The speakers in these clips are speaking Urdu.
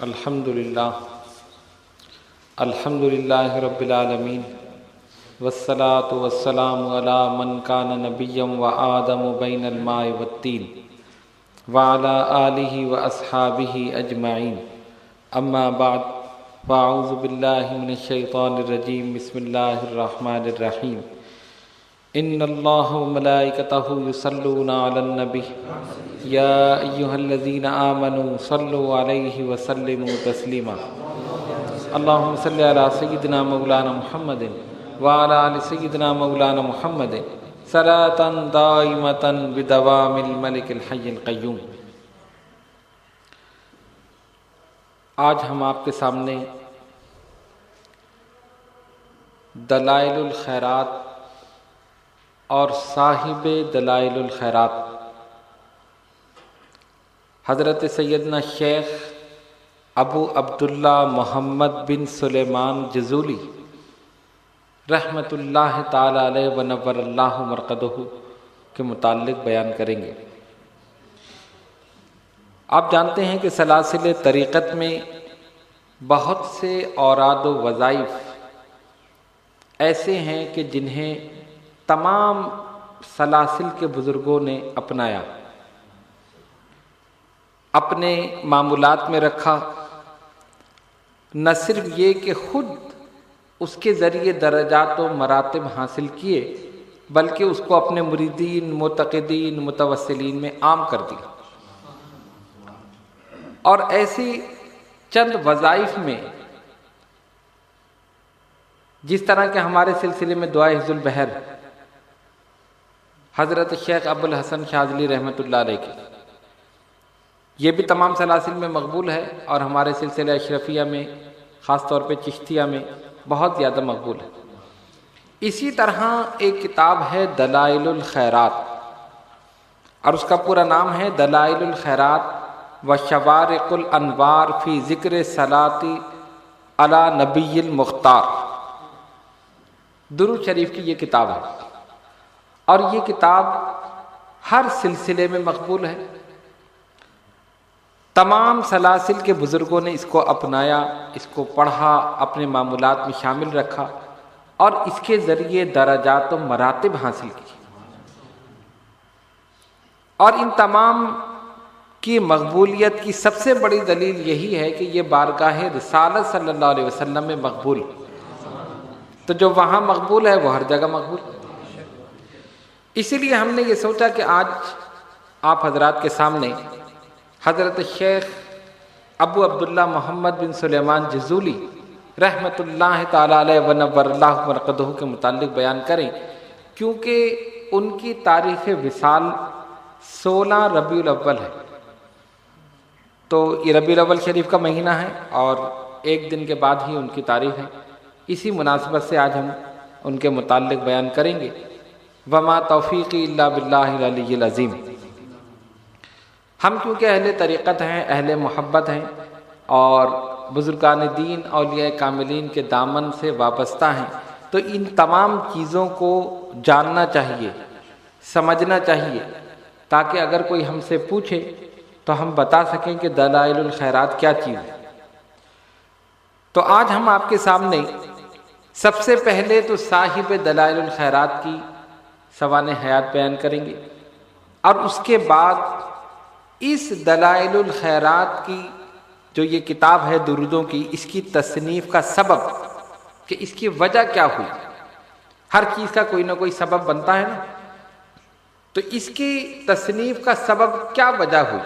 الحمدللہ رب العالمین والصلاة والسلام علی من کان نبیا وآدم بین الماء والطین وعلی آلہ واصحابہ اجمعین اما بعد فاعوذ باللہ من الشیطان الرجیم بسم اللہ الرحمن الرحیم ان اللہ وملائکتہ یصلون علی النبی یا ایہا الذین آمنوا صلوا علیہ وسلموا تسلیما اللہم صلی علی سیدنا مولانا محمد وعلی آل سیدنا مولانا محمد صلاۃ دائمۃ بدوام الملک الحی القیوم۔ آج ہم آپ کے سامنے دلائل الخیرات اور صاحب دلائل الخیرات حضرت سیدنا شیخ ابو عبداللہ محمد بن سلیمان جزولی رحمۃ اللہ تعالی علیہ ونور اللہ مرقدہ کے متعلق بیان کریں گے۔ آپ جانتے ہیں کہ سلاسل طریقت میں بہت سے اوراد و وظائف ایسے ہیں کہ جنہیں تمام سلاسل کے بزرگوں نے اپنایا، اپنے معمولات میں رکھا۔ نہ صرف یہ کہ خود اس کے ذریعے درجات و مراتب حاصل کیے، بلکہ اس کو اپنے مریدین، معتقدین، متوسلین میں عام کر دیا۔ اور ایسی چند وظائف میں جس طرح کہ ہمارے سلسلے میں دعائے حفظ البحر حضرت شیخ ابو الحسن شاذلی رحمۃ اللہ علیہ کی، یہ بھی تمام سلاسل میں مقبول ہے، اور ہمارے سلسلہ اشرفیہ میں خاص طور پہ چشتیہ میں بہت زیادہ مقبول ہے۔ اسی طرح ایک کتاب ہے دلائل الخیرات، اور اس کا پورا نام ہے دلائل الخیرات و شوارق الانوار فی ذکر صلاۃ علی نبی المختار۔ درود شریف کی یہ کتاب ہے، اور یہ کتاب ہر سلسلے میں مقبول ہے۔ تمام سلاسل کے بزرگوں نے اس کو اپنایا، اس کو پڑھا، اپنے معمولات میں شامل رکھا، اور اس کے ذریعے درجات و مراتب حاصل کی۔ اور ان تمام کی مقبولیت کی سب سے بڑی دلیل یہی ہے کہ یہ بارگاہ رسالت صلی اللہ علیہ وسلم میں مقبول، تو جو وہاں مقبول ہے وہ ہر جگہ مقبول۔ اسی لیے ہم نے یہ سوچا کہ آج آپ حضرات کے سامنے حضرت شیخ ابو عبداللہ محمد بن سلیمان جزولی رحمۃ اللہ تعالی علیہ ونور اللہ مرقدہ کے متعلق بیان کریں، کیونکہ ان کی تاریخ وصال 16 ربیع الاول ہے۔ تو یہ ربیع الاول شریف کا مہینہ ہے، اور ایک دن کے بعد ہی ان کی تاریخ ہے۔ اسی مناسبت سے آج ہم ان کے متعلق بیان کریں گے۔ وما توفیقی الا باللہ العلی العظیم۔ ہم کیونکہ اہل طریقت ہیں، اہل محبت ہیں، اور بزرگان دین اولیاء کاملین کے دامن سے وابستہ ہیں، تو ان تمام چیزوں کو جاننا چاہیے، سمجھنا چاہیے، تاکہ اگر کوئی ہم سے پوچھے تو ہم بتا سکیں کہ دلائل الخیرات کیا چیز ہے۔ تو آج ہم آپ کے سامنے سب سے پہلے تو صاحب دلائل الخیرات کی سوانح حیات بیان کریں گے، اور اس کے بعد اس دلائل الخیرات کی جو یہ کتاب ہے درودوں کی، اس کی تصنیف کا سبب، کہ اس کی وجہ کیا ہوئی۔ ہر چیز کا کوئی نہ کوئی سبب بنتا ہے نا، تو اس کی تصنیف کا سبب کیا وجہ ہوئی،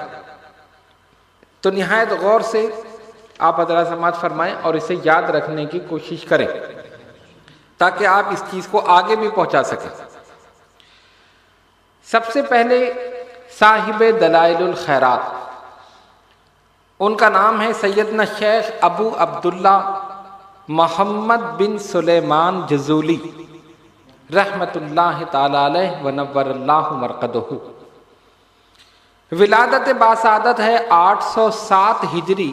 تو نہایت غور سے آپ حضرات سماعت فرمائیں اور اسے یاد رکھنے کی کوشش کریں، تاکہ آپ اس چیز کو آگے بھی پہنچا سکیں۔ سب سے پہلے صاحب دلائل الخیرات، ان کا نام ہے سیدنا شیخ ابو عبداللہ محمد بن سلیمان جزولی رحمۃ اللہ تعالی علیہ ونور اللہ مرقدہ۔ ولادت باسعادت ہے 807 ہجری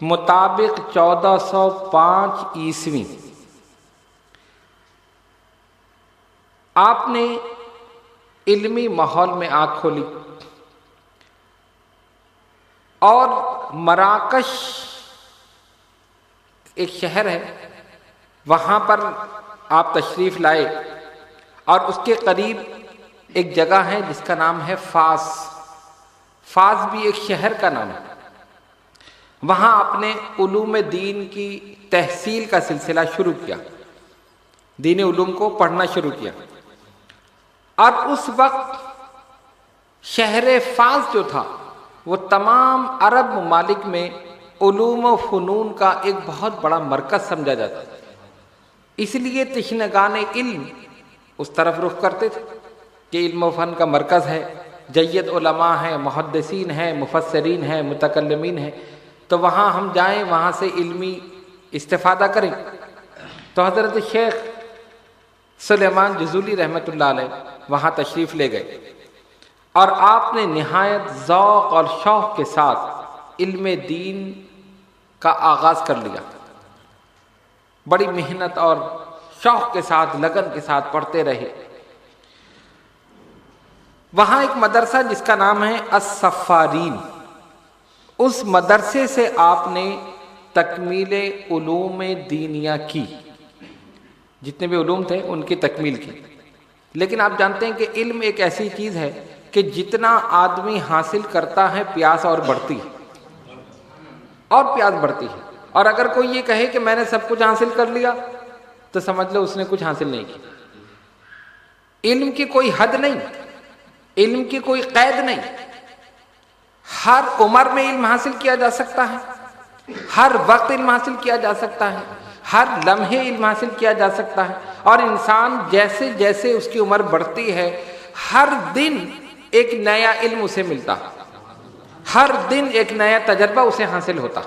مطابق 1405 عیسوی۔ آپ نے علمی ماحول میں آنکھ کھولی، اور مراکش ایک شہر ہے، وہاں پر آپ تشریف لائے اور اس کے قریب ایک جگہ ہے جس کا نام ہے فاس۔ فاس بھی ایک شہر کا نام ہے۔ وہاں آپ نے علوم دین کی تحصیل کا سلسلہ شروع کیا، دینی علوم کو پڑھنا شروع کیا۔ اور اس وقت شہر فاس جو تھا وہ تمام عرب ممالک میں علوم و فنون کا ایک بہت بڑا مرکز سمجھا جاتا ہے، اس لیے تشنگان علم اس طرف رخ کرتے تھے کہ علم و فن کا مرکز ہے، جید علماء ہیں، محدثین ہیں، مفسرین ہیں، متکلمین ہیں، تو وہاں ہم جائیں، وہاں سے علمی استفادہ کریں۔ تو حضرت شیخ سلیمان جزولی رحمۃ اللہ علیہ وہاں تشریف لے گئے اور آپ نے نہایت ذوق اور شوق کے ساتھ علم دین کا آغاز کر لیا۔ بڑی محنت اور شوق کے ساتھ، لگن کے ساتھ پڑھتے رہے۔ وہاں ایک مدرسہ جس کا نام ہے الصفارین، اس مدرسے سے آپ نے تکمیل علوم دینیہ کی، جتنے بھی علوم تھے ان کی تکمیل کی۔ لیکن آپ جانتے ہیں کہ علم ایک ایسی چیز ہے کہ جتنا آدمی حاصل کرتا ہے پیاس اور بڑھتی ہے، اور پیاس بڑھتی ہے۔ اور اگر کوئی یہ کہے کہ میں نے سب کچھ حاصل کر لیا تو سمجھ لو اس نے کچھ حاصل نہیں کیا۔ علم کی کوئی حد نہیں، علم کی کوئی قید نہیں، ہر عمر میں علم حاصل کیا جا سکتا ہے، ہر وقت علم حاصل کیا جا سکتا ہے، ہر لمحے علم حاصل کیا جا سکتا ہے۔ اور انسان جیسے جیسے اس کی عمر بڑھتی ہے ہر دن ایک نیا علم اسے ملتا، ہر دن ایک نیا تجربہ اسے حاصل ہوتا۔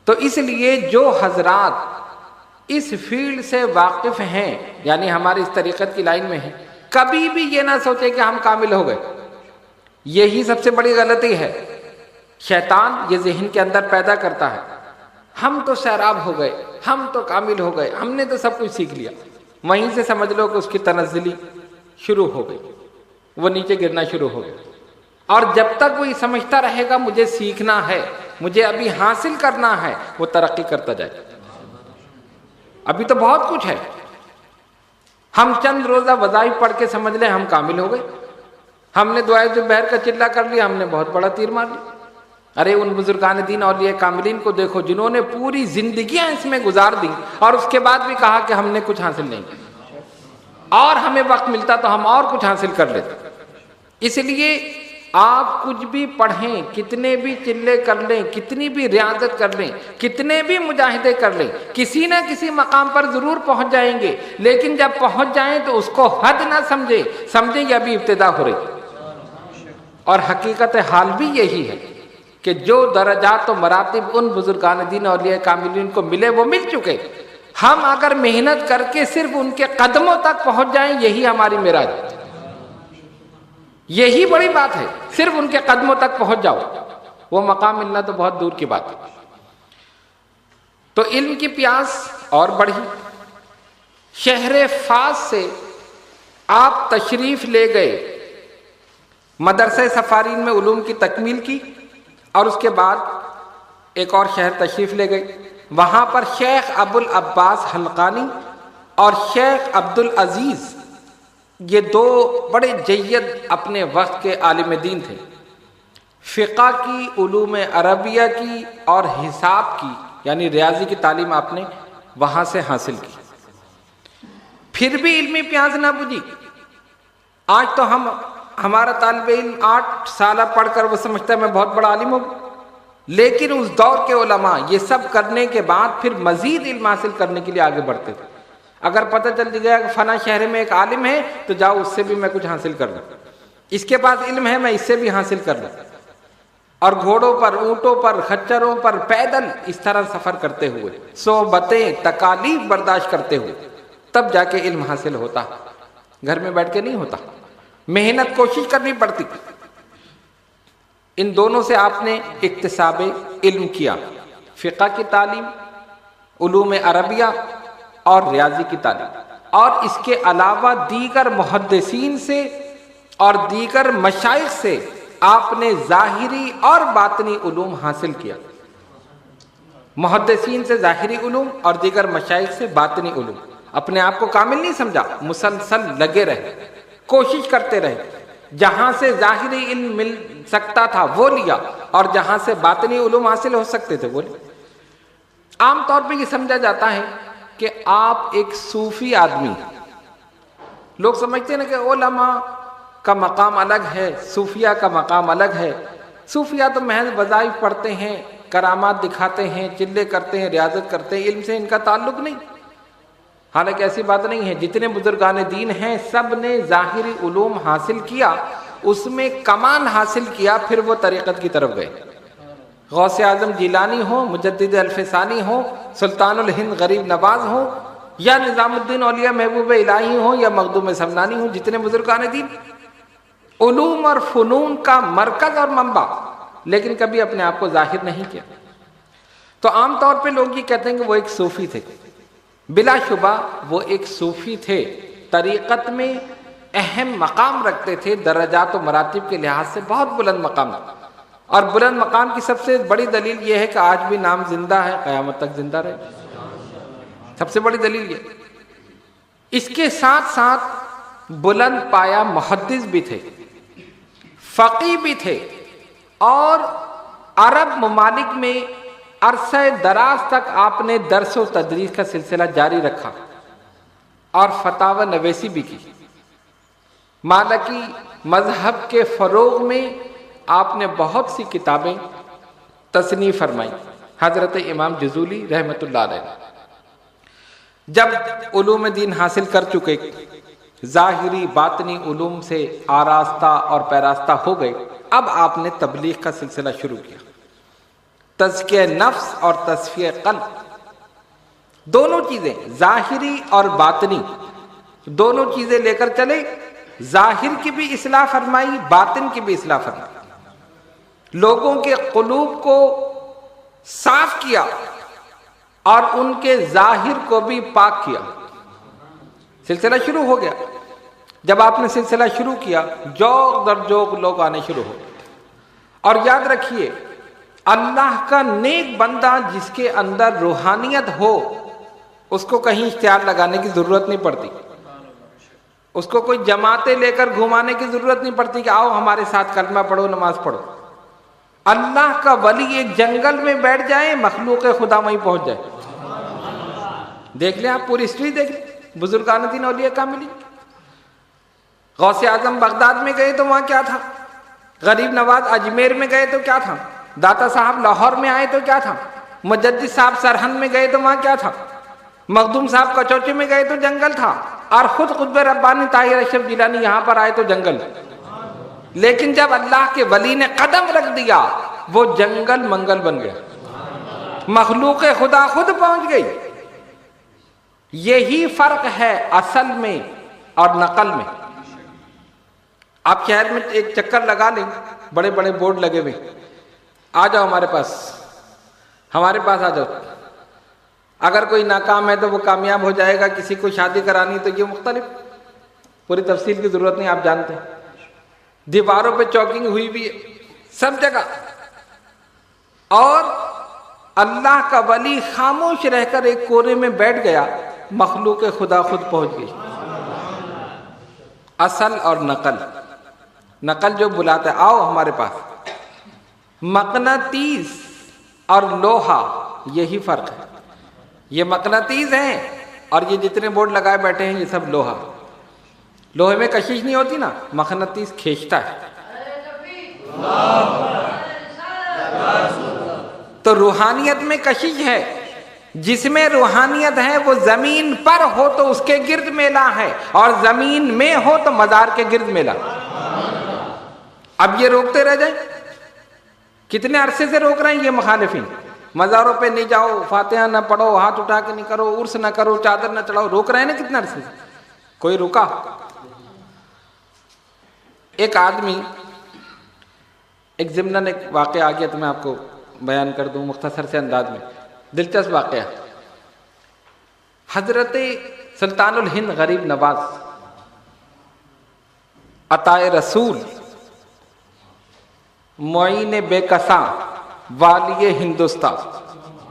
تو اس لیے جو حضرات اس فیلڈ سے واقف ہیں، یعنی ہماری اس طریقت کی لائن میں ہیں، کبھی بھی یہ نہ سوچے کہ ہم کامل ہو گئے۔ یہی سب سے بڑی غلطی ہے، شیطان یہ ذہن کے اندر پیدا کرتا ہے، ہم تو سیراب ہو گئے، ہم تو کامل ہو گئے، ہم نے تو سب کچھ سیکھ لیا۔ وہیں سے سمجھ لو کہ اس کی تنزلی شروع ہو گئی، وہ نیچے گرنا شروع ہو گیا۔ اور جب تک وہ یہ سمجھتا رہے گا مجھے سیکھنا ہے، مجھے ابھی حاصل کرنا ہے، وہ ترقی کرتا جائے گا۔ ابھی تو بہت کچھ ہے، ہم چند روزہ وظائف پڑھ کے سمجھ لیں ہم کامل ہو گئے، ہم نے دعائے زبیر کا چلہ کر لیا، ہم نے بہت بڑا تیر مار لیا۔ ارے ان بزرگان دین اولیاء کاملین کو دیکھو جنہوں نے پوری زندگیاں اس میں گزار دیں اور اس کے بعد بھی کہا کہ ہم نے کچھ حاصل نہیں کیا، اور ہمیں وقت ملتا تو ہم اور کچھ حاصل کر لیتے۔ اس لیے آپ کچھ بھی پڑھیں، کتنے بھی چلے کر لیں، کتنی بھی ریاضت کر لیں، کتنے بھی مجاہدے کر لیں، کسی نہ کسی مقام پر ضرور پہنچ جائیں گے۔ لیکن جب پہنچ جائیں تو اس کو حد نہ سمجھیں یہ ابھی ابتدا ہو رہی۔ اور حقیقت حال بھی یہی ہے کہ جو درجات و مراتب ان بزرگان دین اولیاء کاملین کو ملے وہ مل چکے۔ ہم اگر محنت کر کے صرف ان کے قدموں تک پہنچ جائیں یہی ہماری معراج ہے، یہی بڑی بات ہے، صرف ان کے قدموں تک پہنچ جاؤ، وہ مقام ملنا تو بہت دور کی بات ہے۔ تو علم کی پیاس اور بڑھی۔ شہر فاس سے آپ تشریف لے گئے، مدرسہ سفارین میں علوم کی تکمیل کی، اور اس کے بعد ایک اور شہر تشریف لے گئے، وہاں پر شیخ ابو العباس حلقانی اور شیخ عبد العزیز، یہ دو بڑے جید اپنے وقت کے عالم دین تھے، فقہ کی، علوم عربیہ کی اور حساب کی یعنی ریاضی کی تعلیم آپ نے وہاں سے حاصل کی۔ پھر بھی علمی پیاس نہ بجھی۔ آج تو ہمارا طالب علم 8 سالہ پڑھ کر وہ سمجھتا ہے میں بہت بڑا عالم ہوں، لیکن اس دور کے علماء یہ سب کرنے کے بعد پھر مزید علم حاصل کرنے کے لیے آگے بڑھتے تھے۔ اگر پتہ چل گیا کہ فلاں شہر میں ایک عالم ہے تو جاؤ اس سے بھی میں کچھ حاصل کر لوں، اس کے پاس علم ہے میں اس سے بھی حاصل کر لوں۔ اور گھوڑوں پر، اونٹوں پر، خچروں پر، پیدل اس طرح سفر کرتے ہوئے، صحبتیں، تکالیف برداشت کرتے ہوئے تب جا کے علم حاصل ہوتا، گھر میں بیٹھ کے نہیں ہوتا، محنت کوشش کرنی پڑتی۔ ان دونوں سے آپ نے اکتساب علم کیا، فقہ کی تعلیم، علوم عربیہ اور ریاضی کی تعلیم، اور اس کے علاوہ دیگر محدثین سے اور دیگر مشائخ سے آپ نے ظاہری اور باطنی علوم حاصل کیا۔ محدثین سے ظاہری علوم اور دیگر مشائخ سے باطنی علوم. اپنے آپ کو کامل نہیں سمجھا، مسلسل لگے رہے، کوشش کرتے رہے. جہاں سے ظاہری علم مل سکتا تھا وہ لیا، اور جہاں سے باطنی علوم حاصل ہو سکتے تھے وہ لیا. عام طور پہ یہ سمجھا جاتا ہے کہ آپ ایک صوفی آدمی، لوگ سمجھتے ہیں نا کہ علماء کا مقام الگ ہے، صوفیہ کا مقام الگ ہے. صوفیہ تو محض وظائف پڑھتے ہیں، کرامات دکھاتے ہیں، چلے کرتے ہیں، ریاضت کرتے ہیں، علم سے ان کا تعلق نہیں. حالانکہ ایسی بات نہیں ہے. جتنے بزرگان دین ہیں سب نے ظاہری علوم حاصل کیا، اس میں کمال حاصل کیا، پھر وہ طریقت کی طرف گئے. غوث اعظم جیلانی ہو، مجدد الفسانی ہو، سلطان الہند غریب نواز ہو، یا نظام الدین اولیاء محبوب الہی ہو، یا مخدوم سمنانی ہو، جتنے بزرگان دین علوم اور فنون کا مرکز اور منبع، لیکن کبھی اپنے آپ کو ظاہر نہیں کیا. تو عام طور پہ لوگ یہ کہتے ہیں کہ وہ ایک صوفی تھے. بلا شبہ وہ ایک صوفی تھے، طریقت میں اہم مقام رکھتے تھے، درجات و مراتب کے لحاظ سے بہت بلند مقام. اور بلند مقام کی سب سے بڑی دلیل یہ ہے کہ آج بھی نام زندہ ہے، قیامت تک زندہ رہے. سب سے بڑی دلیل یہ. اس کے ساتھ ساتھ بلند پایا محدث بھی تھے، فقیہ بھی تھے، اور عرب ممالک میں عرصہ دراز تک آپ نے درس و تدریس کا سلسلہ جاری رکھا اور فتاوی نویسی بھی کی. مالکی مذہب کے فروغ میں آپ نے بہت سی کتابیں تصنیف فرمائی. حضرت امام جزولی رحمۃ اللہ علیہ جب علوم دین حاصل کر چکے، ظاہری باطنی علوم سے آراستہ اور پیراستہ ہو گئے، اب آپ نے تبلیغ کا سلسلہ شروع کیا. تزکیہ نفس اور تصفیہ قلب، دونوں چیزیں، ظاہری اور باطنی دونوں چیزیں لے کر چلے. ظاہر کی بھی اصلاح فرمائی، باطن کی بھی اصلاح فرمائی. لوگوں کے قلوب کو صاف کیا اور ان کے ظاہر کو بھی پاک کیا. سلسلہ شروع ہو گیا. جب آپ نے سلسلہ شروع کیا، جوق در جوق لوگ آنے شروع ہو گئے. اور یاد رکھیے، اللہ کا نیک بندہ جس کے اندر روحانیت ہو، اس کو کہیں اشتہار لگانے کی ضرورت نہیں پڑتی، اس کو کوئی جماعتیں لے کر گھمانے کی ضرورت نہیں پڑتی کہ آؤ ہمارے ساتھ کلمہ پڑھو، نماز پڑھو. اللہ کا ولی ایک جنگل میں بیٹھ جائے، مخلوق خدا وہیں پہنچ جائے. دیکھ لیں، آپ پوری ہسٹری دیکھ لیں بزرگان دین اولیاء کاملین. غوث اعظم بغداد میں گئے تو وہاں کیا تھا، غریب نواز اجمیر میں گئے تو کیا تھا، داتا صاحب لاہور میں آئے تو کیا تھا، مجدد صاحب سرہند میں گئے تو وہاں کیا تھا، مخدوم صاحب کچوچے میں گئے تو جنگل تھا، اور خود قطب ربانی طاہر اشرف جیلانی یہاں پر آئے تو جنگل. لیکن جب اللہ کے ولی نے قدم رکھ دیا، وہ جنگل منگل بن گیا، مخلوق خدا خود پہنچ گئی. یہی فرق ہے اصل میں اور نقل میں. آپ شہر میں ایک چکر لگا لیں، بڑے بڑے بورڈ لگے ہوئے، آ جاؤ ہمارے پاس آ جاؤ. اگر کوئی ناکام ہے تو وہ کامیاب ہو جائے گا، کسی کو شادی کرانی تو یہ مختلف، پوری تفصیل کی ضرورت نہیں، آپ جانتے ہیں. دیواروں پہ چوکنگ ہوئی بھی ہے سب جگہ. اور اللہ کا ولی خاموش رہ کر ایک کونے میں بیٹھ گیا، مخلوق خدا خود پہنچ گئی. اصل اور نقل جو بلاتا ہے آؤ ہمارے پاس. مقناطیس اور لوہا یہی فرق ہے. یہ مقناطیس ہیں اور یہ جتنے بورڈ لگائے بیٹھے ہیں یہ سب لوہا. لوہے میں کشش نہیں ہوتی نا، مقناطیس کھینچتا ہے. تو روحانیت میں کشش ہے. جس میں روحانیت ہے وہ زمین پر ہو تو اس کے گرد میلہ ہے، اور زمین میں ہو تو مزار کے گرد میلہ. اب یہ روکتے رہ جائیں، کتنے عرصے سے روک رہے ہیں یہ مخالفین. مزاروں پہ نہیں جاؤ، فاتحہ نہ پڑھو، ہاتھ اٹھا کے نہیں کرو، عرس نہ کرو، چادر نہ چڑھاؤ، روک رہے ہیں نا کتنے عرصے سے. کوئی رکا؟ ایک آدمی، ایک ضمناً ایک واقعہ آ گیا تو میں آپ کو بیان کر دوں مختصر سے انداز میں. دلچسپ واقعہ. حضرت سلطان الہند غریب نواز عطائے رسول معین بے کساں والی ہندوستان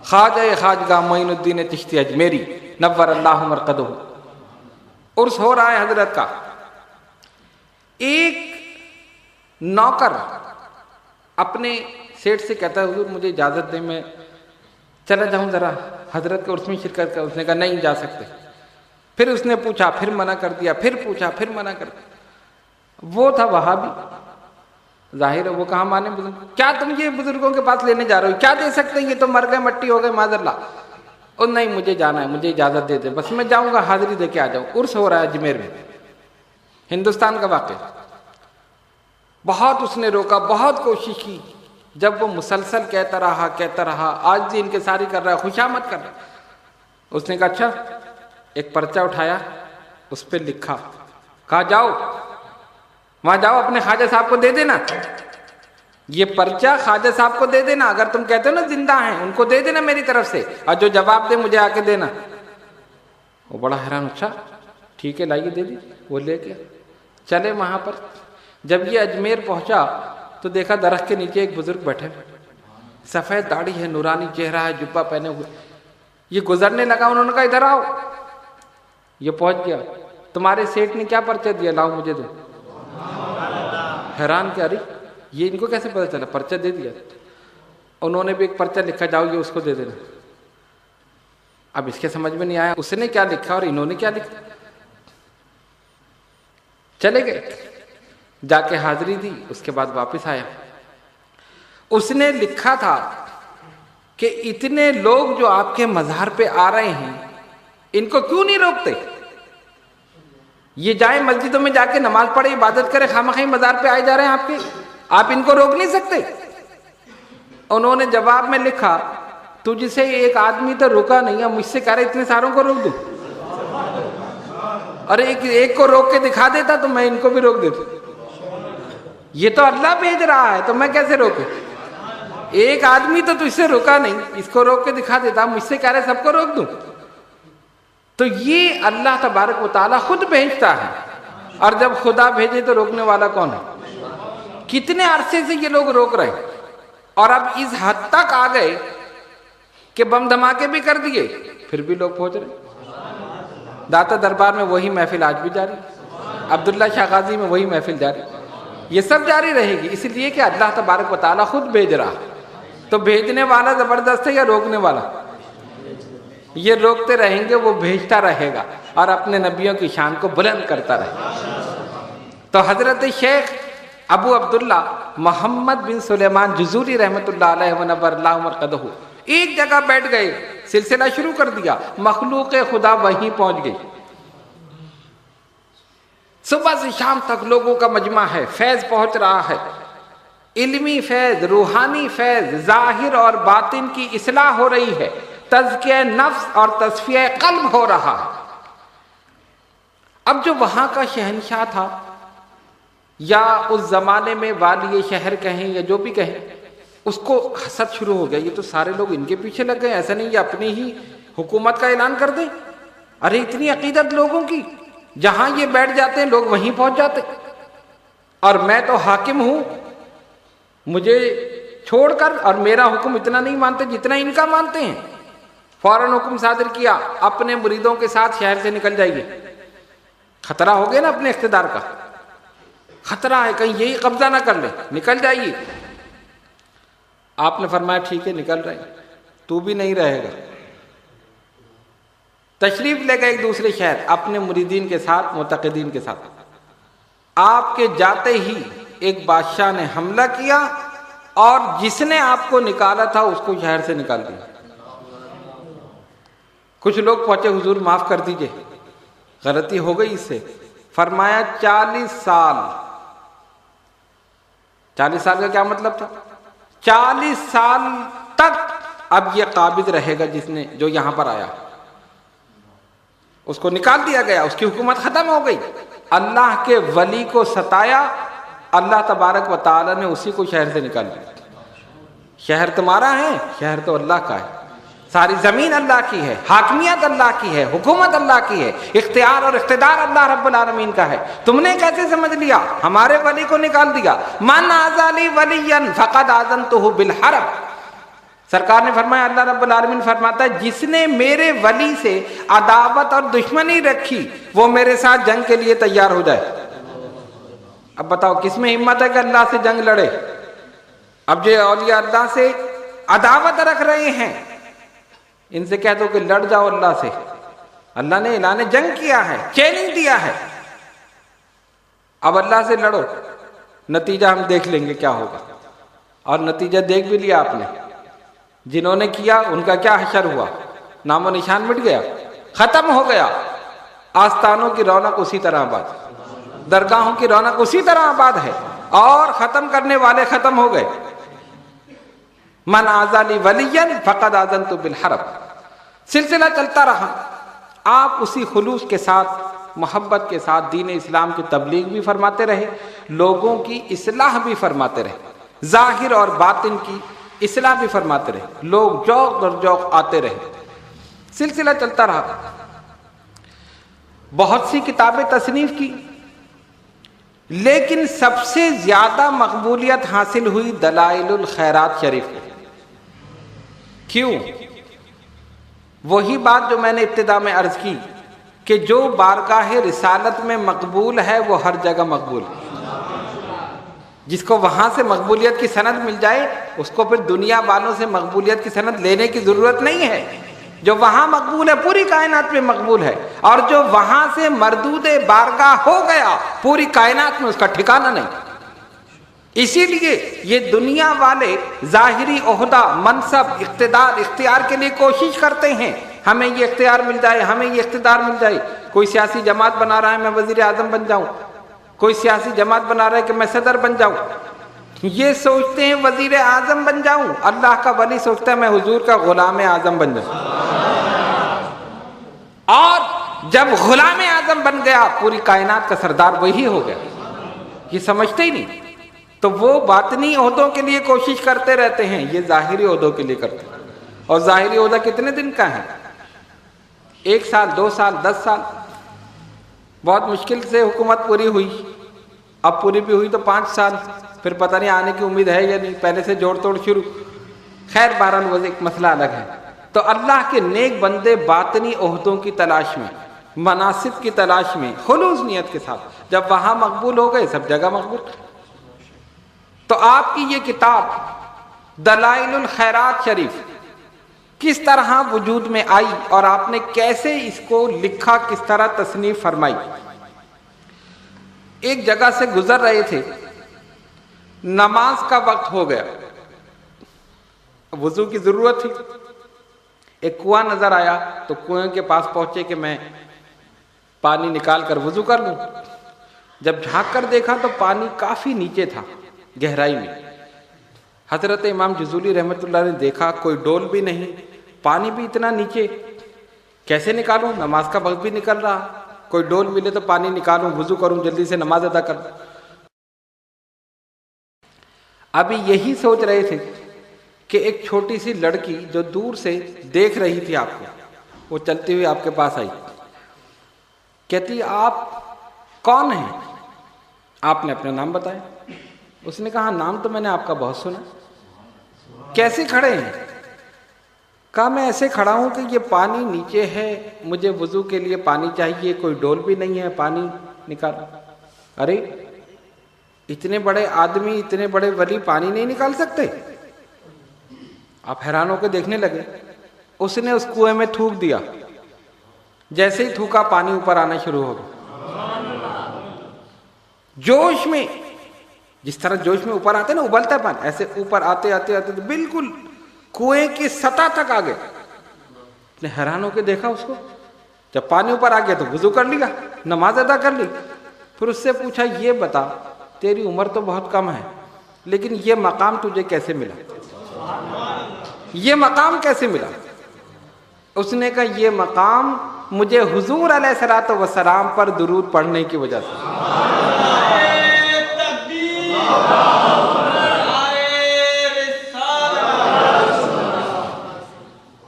خواجہ معین الدین چشتی اجمیری نور اللہ مرقدہ، عرس ہو رہا ہے حضرت کا۔ ایک نوکر اپنے سیٹ سے کہتا ہے حضور مجھے اجازت دیں میں چلا جاؤں ذرا حضرت کے عرس میں شرکت کر۔ اس نے کہا نہیں جا سکتے۔ پھر اس نے پوچھا، پھر منع کر دیا، پھر پوچھا، پھر منع کر دیا۔ وہ تھا وہابی، ظاہر ہے وہ کہاں مانے بزرگ، کیا تم یہ بزرگوں کے پاس لینے جا رہے ہو، کیا دے سکتے ہیں، یہ تو مر گئے مٹی ہو گئے معاذ اللہ۔ اور نہیں مجھے جانا ہے، مجھے اجازت دے دے، بس میں جاؤں گا حاضری دے کے آ جاؤں۔ عرس ہو رہا ہے اجمیر میں، ہندوستان کا واقعہ۔ بہت اس نے روکا، بہت کوشش کی، جب وہ مسلسل کہتا رہا، آج بھی انکساری کر رہا ہے، خوشامد کر رہا ہے۔ اس نے کہا اچھا، ایک پرچہ اٹھایا، اس پہ لکھا، کہا جاؤ وہاں جاؤ اپنے خواجہ صاحب کو دے دینا، یہ پرچہ خواجہ صاحب کو دے دینا، اگر تم کہتے ہو نا زندہ ہیں ان کو دے دینا میری طرف سے، اور جو جواب دے مجھے آ کے دینا۔ وہ بڑا حیران، اچھا ٹھیک ہے لائیے دے دی۔ وہ لے کے چلے وہاں پر۔ جب یہ اجمیر پہنچا تو دیکھا درخت کے نیچے ایک بزرگ بیٹھے، سفید داڑھی ہے، نورانی چہرہ ہے، جبہ پہنے ہوئے۔ یہ گزرنے لگا، انہوں نے کہا ادھر آؤ۔ یہ پہنچ گیا، تمہارے سیٹ نے کیا پرچہ دیا، لاؤ مجھے دو۔ حیران کہ ارے یہ ان کو کیسے پتہ چلا، پرچہ دے دیا۔ انہوں نے بھی ایک پرچہ لکھا، جاؤ یہ اس کو دے دینا۔ اب اس کے سمجھ میں نہیں آیا اس نے کیا لکھا اور انہوں نے کیا لکھا۔ چلے گئے، جا کے حاضری دی، اس کے بعد واپس آیا۔ اس نے لکھا تھا کہ اتنے لوگ جو آپ کے مزار پہ آ رہے ہیں ان کو کیوں نہیں روکتے، یہ جائیں مسجدوں میں جا کے نماز پڑھے، عبادت کرے، خواہ مزار پہ آئے جا رہے ہیں آپ کے، آپ ان کو روک نہیں سکتے۔ انہوں نے جواب میں لکھا، تجھ سے ایک آدمی تو رکا نہیں ہے، مجھ سے کہہ رہے اتنے ساروں کو روک دوں، اور ایک کو روک کے دکھا دیتا تو میں ان کو بھی روک دیتا۔ یہ تو اللہ بھیج رہا ہے تو میں کیسے روکوں، ایک آدمی تو تجھ سے رکا نہیں، اس کو روک کے دکھا دیتا، مجھ سے کہہ رہے سب کو روک دوں۔ تو یہ اللہ تبارک و تعالیٰ خود بھیجتا ہے، اور جب خدا بھیجے تو روکنے والا کون ہے؟ کتنے عرصے سے یہ لوگ روک رہے ہیں، اور اب اس حد تک آ گئے کہ بم دھماکے بھی کر دیے، پھر بھی لوگ پہنچ رہے۔ داتا دربار میں وہی محفل آج بھی جاری، عبداللہ شاہ غازی میں وہی محفل جاری، یہ سب جاری رہے گی، اس لیے کہ اللہ تبارک و تعالیٰ خود بھیج رہا۔ تو بھیجنے والا زبردست ہے یا روکنے والا؟ یہ روکتے رہیں گے، وہ بھیجتا رہے گا اور اپنے نبیوں کی شان کو بلند کرتا رہے گا۔ تو حضرت شیخ ابو عبداللہ محمد بن سلیمان جزوری رحمۃ اللہ علیہ ونور اللہ مرقدہ ایک جگہ بیٹھ گئے، سلسلہ شروع کر دیا، مخلوق خدا وہیں پہنچ گئی۔ صبح سے شام تک لوگوں کا مجمع ہے، فیض پہنچ رہا ہے، علمی فیض، روحانی فیض، ظاہر اور باطن کی اصلاح ہو رہی ہے، تزکیہ نفس اور تصفیہ قلب ہو رہا ہے۔ اب جو وہاں کا شہنشاہ تھا، یا اس زمانے میں والی شہر کہیں یا جو بھی کہیں، اس کو حسد شروع ہو گیا، یہ تو سارے لوگ ان کے پیچھے لگ گئے، ایسا نہیں یہ اپنی ہی حکومت کا اعلان کر دیں، ارے اتنی عقیدت لوگوں کی، جہاں یہ بیٹھ جاتے ہیں لوگ وہیں پہنچ جاتے، اور میں تو حاکم ہوں، مجھے چھوڑ کر، اور میرا حکم اتنا نہیں مانتے جتنا ان کا مانتے ہیں۔ فوراً حکم صادر کیا، اپنے مریدوں کے ساتھ شہر سے نکل جائیے، خطرہ ہو گیا نا اپنے اقتدار کا، خطرہ ہے کہیں یہی قبضہ نہ کر لے، نکل جائیے۔ آپ نے فرمایا ٹھیک ہے نکل رہے ہیں، تو بھی نہیں رہے گا۔ تشریف لے گئے ایک دوسرے شہر اپنے مریدین کے ساتھ، معتقدین کے ساتھ۔ آپ کے جاتے ہی ایک بادشاہ نے حملہ کیا، اور جس نے آپ کو نکالا تھا اس کو شہر سے نکال دیا۔ کچھ لوگ پہنچے، حضور معاف کر دیجئے، غلطی ہو گئی اس سے۔ فرمایا 40 سال، 40 سال کا کیا مطلب تھا؟ 40 سال تک اب یہ قابض رہے گا جس نے، جو یہاں پر آیا، اس کو نکال دیا گیا، اس کی حکومت ختم ہو گئی۔ اللہ کے ولی کو ستایا، اللہ تبارک و تعالی نے اسی کو شہر سے نکال دیا۔ شہر تمہارا ہے؟ شہر تو اللہ کا ہے، ساری زمین اللہ کی ہے، حاکمیت اللہ کی ہے، حکومت اللہ کی ہے، اختیار اور اقتدار اللہ رب العالمین کا ہے۔ تم نے کیسے سمجھ لیا؟ ہمارے ولی کو نکال دیا۔ من عزلی ولی فقد آذنتہ بالحرب، سرکار نے فرمایا، اللہ رب العالمین فرماتا ہے جس نے میرے ولی سے عداوت اور دشمنی رکھی وہ میرے ساتھ جنگ کے لیے تیار ہو جائے۔ اب بتاؤ کس میں ہمت ہے کہ اللہ سے جنگ لڑے؟ اب جو اولیاء اللہ سے عداوت رکھ رہے ہیں ان سے کہہ دو کہ لڑ جاؤ اللہ سے۔ اللہ نے اعلان جنگ کیا ہے، چیلنج دیا ہے، اب اللہ سے لڑو، نتیجہ ہم دیکھ لیں گے کیا ہوگا۔ اور نتیجہ دیکھ بھی لیا آپ نے، جنہوں نے کیا ان کا کیا حشر ہوا، نام و نشان مٹ گیا، ختم ہو گیا۔ آستانوں کی رونق اسی طرح آباد، درگاہوں کی رونق اسی طرح آباد ہے، اور ختم کرنے والے ختم ہو گئے۔ من آذانی ولیا فقد آذنت بالحرب، سلسلہ چلتا رہا۔ آپ اسی خلوص کے ساتھ، محبت کے ساتھ دین اسلام کی تبلیغ بھی فرماتے رہے، لوگوں کی اصلاح بھی فرماتے رہے، ظاہر اور باطن کی اصلاح بھی فرماتے رہے، لوگ ذوق در ذوق آتے رہے، سلسلہ چلتا رہا۔ بہت سی کتابیں تصنیف کی، لیکن سب سے زیادہ مقبولیت حاصل ہوئی دلائل الخیرات شریف کو۔ کیوں؟ وہی بات جو میں نے ابتدا میں عرض کی کہ جو بارگاہ رسالت میں مقبول ہے وہ ہر جگہ مقبول ہے۔ جس کو وہاں سے مقبولیت کی سند مل جائے اس کو پھر دنیا والوں سے مقبولیت کی سند لینے کی ضرورت نہیں ہے۔ جو وہاں مقبول ہے پوری کائنات میں مقبول ہے، اور جو وہاں سے مردود بارگاہ ہو گیا پوری کائنات میں اس کا ٹھکانہ نہیں۔ اسی لیے یہ دنیا والے ظاہری عہدہ، منصب، اقتدار اختیار کے لیے کوشش کرتے ہیں، ہمیں یہ اختیار مل جائے، ہمیں یہ اقتدار مل جائے۔ کوئی سیاسی جماعت بنا رہا ہے میں وزیر اعظم بن جاؤں، کوئی سیاسی جماعت بنا رہا ہے کہ میں صدر بن جاؤں، یہ سوچتے ہیں وزیر اعظم بن جاؤں، اللہ کا ولی سوچتا ہے میں حضور کا غلام اعظم بن جاؤں۔ اور جب غلام اعظم بن گیا پوری کائنات کا سردار وہی ہو گیا، یہ سمجھتے ہی نہیں۔ تو وہ باطنی عہدوں کے لیے کوشش کرتے رہتے ہیں، یہ ظاہری عہدوں کے لیے کرتے ہیں۔ اور ظاہری عہدہ کتنے دن کا ہے؟ 1 سال، 2 سال، 10 سال، بہت مشکل سے حکومت پوری ہوئی، اب پوری بھی ہوئی تو 5 سال، پھر پتہ نہیں آنے کی امید ہے یا نہیں، پہلے سے جوڑ توڑ شروع۔ خیر بہرحال وہ ایک مسئلہ الگ ہے۔ تو اللہ کے نیک بندے باطنی عہدوں کی تلاش میں، مناصب کی تلاش میں، خلوص نیت کے ساتھ جب وہاں مقبول ہو گئے سب جگہ مقبول۔ تو آپ کی یہ کتاب دلائل الخیرات شریف کس طرح وجود میں آئی اور آپ نے کیسے اس کو لکھا، کس طرح تصنیف فرمائی؟ ایک جگہ سے گزر رہے تھے، نماز کا وقت ہو گیا، وضو کی ضرورت تھی، ایک کنواں نظر آیا تو کنویں کے پاس پہنچے کہ میں پانی نکال کر وضو کر لوں۔ جب جھانک کر دیکھا تو پانی کافی نیچے تھا، گہرائی میں۔ حضرت امام جزولی رحمۃ اللہ نے دیکھا کوئی ڈول بھی نہیں، پانی بھی اتنا نیچے، کیسے نکالوں؟ نماز کا وقت بھی نکل رہا، کوئی ڈول ملے تو پانی نکالوں، وضو کروں، جلدی سے نماز ادا کروں۔ ابھی یہی سوچ رہے تھے کہ ایک چھوٹی سی لڑکی جو دور سے دیکھ رہی تھی آپ کو، وہ چلتی ہوئی آپ کے پاس آئی، کہتی آپ کون ہیں؟ آپ نے اپنا نام بتایا۔ اس نے کہا نام تو میں نے آپ کا بہت سنا، کیسے کھڑے ہیں؟ کہا میں ایسے کھڑا ہوں کہ یہ پانی نیچے ہے، مجھے وضو کے لیے پانی چاہیے، کوئی ڈول بھی نہیں ہے، پانی نکالو۔ ارے اتنے بڑے آدمی، اتنے بڑے ولی پانی نہیں نکال سکتے؟ آپ حیران ہو کے دیکھنے لگے۔ اس نے اس کنویں میں تھوک دیا، جیسے ہی تھوکا پانی اوپر آنا شروع ہو گیا، جوش میں، جس طرح جوش میں اوپر آتے نا ابلتا ہے پانی، ایسے اوپر آتے آتے آتے بالکل کنویں کی سطح تک آ گئے۔ نے حیران ہو کے دیکھا اس کو، جب پانی اوپر آ گیا تو وضو کر لیا، نماز ادا کر لی۔ پھر اس سے پوچھا یہ بتا تیری عمر تو بہت کم ہے لیکن یہ مقام تجھے کیسے ملا؟ یہ مقام کیسے ملا؟ اس نے کہا یہ مقام مجھے حضور علیہ الصلوۃ والسلام پر درود پڑھنے کی وجہ سے،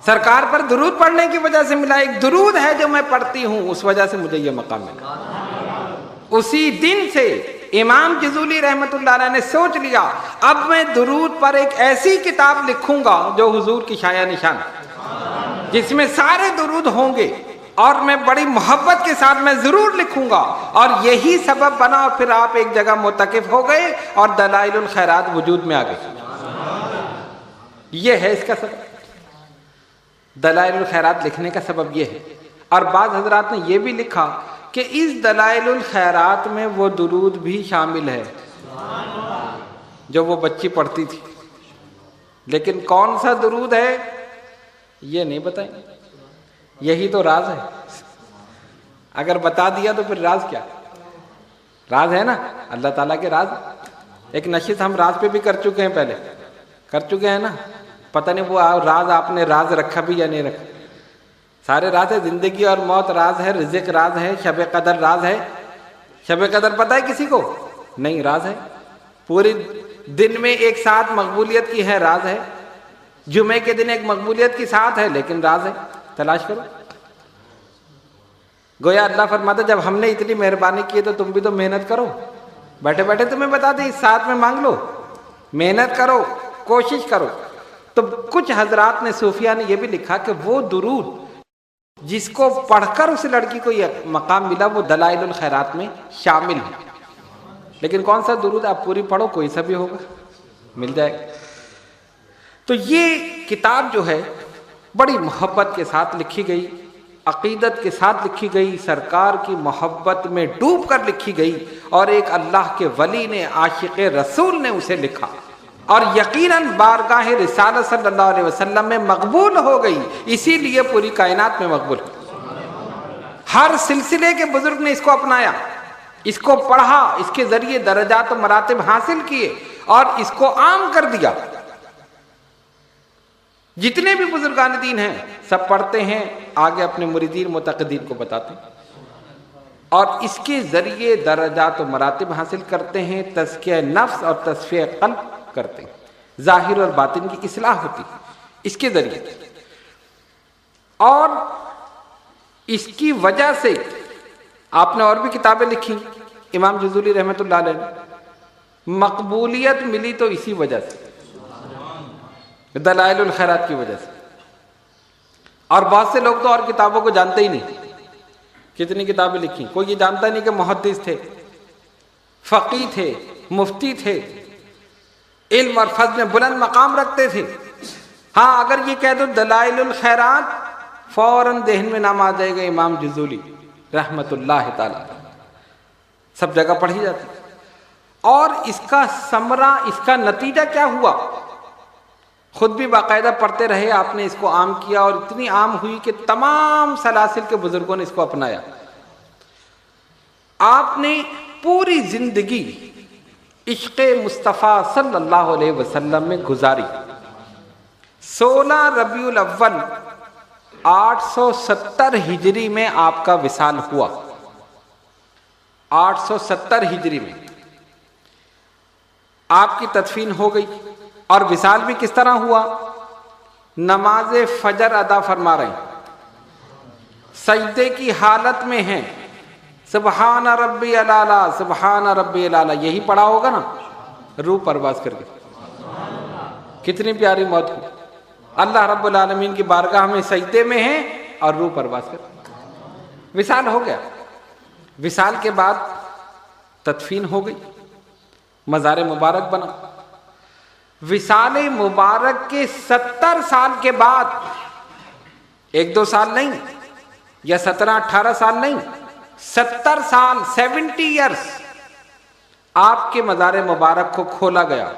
سرکار پر درود پڑھنے کی وجہ سے ملا۔ ایک درود ہے جو میں پڑھتی ہوں، اس وجہ سے مجھے یہ مقام ملا۔ اسی دن سے امام جزولی رحمۃ اللہ علیہ نے سوچ لیا اب میں درود پر ایک ایسی کتاب لکھوں گا جو حضور کی شایع نشان، جس میں سارے درود ہوں گے، اور میں بڑی محبت کے ساتھ میں ضرور لکھوں گا، اور یہی سبب بنا، اور پھر آپ ایک جگہ معتکف ہو گئے اور دلائل الخیرات وجود میں آ گئے۔ یہ ہے اس کا سبب، دلائل الخیرات لکھنے کا سبب یہ ہے۔ اور بعض حضرات نے یہ بھی لکھا کہ اس دلائل الخیرات میں وہ درود بھی شامل ہے جو وہ بچی پڑھتی تھی، لیکن کون سا درود ہے یہ نہیں بتائیں، یہی تو راز ہے۔ اگر بتا دیا تو پھر راز کیا؟ راز ہے نا، اللہ تعالیٰ کے راز۔ ایک نشست ہم راز پہ بھی کر چکے ہیں، پہلے کر چکے ہیں نا، پتہ نہیں وہ راز آپ نے راز رکھا بھی یا نہیں رکھا۔ سارے راز ہے، زندگی اور موت راز ہے، رزق راز ہے، شب قدر راز ہے۔ شب قدر پتہ ہے کسی کو؟ نہیں، راز ہے۔ پوری دن میں ایک ساتھ مقبولیت کی ہے، راز ہے۔ جمعے کے دن ایک مقبولیت کی ساتھ ہے، لیکن راز ہے، تلاش کرو۔ گویا اللہ فرماتا جب ہم نے اتنی مہربانی کی تو تم بھی تو محنت کرو، بیٹھے بیٹھے تمہیں بتا دیں، ساتھ میں مانگ لو، محنت کرو، کوشش کرو۔ تو کچھ حضرات نے، صوفیاء نے یہ بھی لکھا کہ وہ درود جس کو پڑھ کر اس لڑکی کو یہ مقام ملا وہ دلائل الخیرات میں شامل ہے۔ لیکن کون سا درود؟ آپ پوری پڑھو، کوئی سا بھی ہوگا، مل جائے گا۔ تو یہ کتاب جو ہے بڑی محبت کے ساتھ لکھی گئی، عقیدت کے ساتھ لکھی گئی، سرکار کی محبت میں ڈوب کر لکھی گئی، اور ایک اللہ کے ولی نے، عاشق رسول نے اسے لکھا، اور یقیناً بارگاہ رسالت صلی اللہ علیہ وسلم میں مقبول ہو گئی، اسی لیے پوری کائنات میں مقبول ہے۔ ہر سلسلے کے بزرگ نے اس کو اپنایا، اس کو پڑھا، اس کے ذریعے درجات و مراتب حاصل کیے اور اس کو عام کر دیا۔ جتنے بھی بزرگان دین ہیں سب پڑھتے ہیں، آگے اپنے مریدین متقدین کو بتاتے ہیں، اور اس کے ذریعے درجات و مراتب حاصل کرتے ہیں، تزکیہ نفس اور تصفیہ قلب کرتے ہیں، ظاہر اور باطن کی اصلاح ہوتی ہے اس کے ذریعے۔ اور اس کی وجہ سے آپ نے اور بھی کتابیں لکھی، امام جزولی رحمۃ اللہ علیہ نے، مقبولیت ملی تو اسی وجہ سے، دلائل الخیرات کی وجہ سے۔ اور بہت سے لوگ تو اور کتابوں کو جانتے ہی نہیں، کتنی کتابیں لکھی، کوئی یہ جانتا نہیں کہ محدث تھے، فقیہ تھے، مفتی تھے، علم اور فضل میں بلند مقام رکھتے تھے۔ ہاں اگر یہ کہہ دو دلائل الخیرات، فوراً ذہن میں نام آ جائے گا امام جزولی رحمت اللہ تعالی، سب جگہ پڑھی جاتی۔ اور اس کا ثمرہ، اس کا نتیجہ کیا ہوا؟ خود بھی باقاعدہ پڑھتے رہے، آپ نے اس کو عام کیا، اور اتنی عام ہوئی کہ تمام سلاسل کے بزرگوں نے اس کو اپنایا۔ آپ نے پوری زندگی عشق مصطفیٰ صلی اللہ علیہ وسلم میں گزاری۔ 16 ربیع الاول 870 ہجری میں آپ کا وصال ہوا، 870 ہجری میں آپ کی تدفین ہو گئی۔ اور وصال بھی کس طرح ہوا؟ نماز فجر ادا فرما رہے ہیں، سجدے کی حالت میں ہیں، سبحان ربی الاعلیٰ، سبحان ربی الاعلیٰ، یہی پڑھا ہوگا نا، روح پرواز کر کے۔ کتنی پیاری موت ہوئی، اللہ رب العالمین کی بارگاہ میں سجدے میں ہیں اور روح پرواز کر، وصال ہو گیا۔ وصال کے بعد تدفین ہو گئی، مزار مبارک بنا۔ وصال مبارک کے 70 سال کے بعد، 1-2 سال نہیں، یا 17-18 سال نہیں، 70 سال، 70 ایئرس آپ کے مزار مبارک کو کھولا گیا۔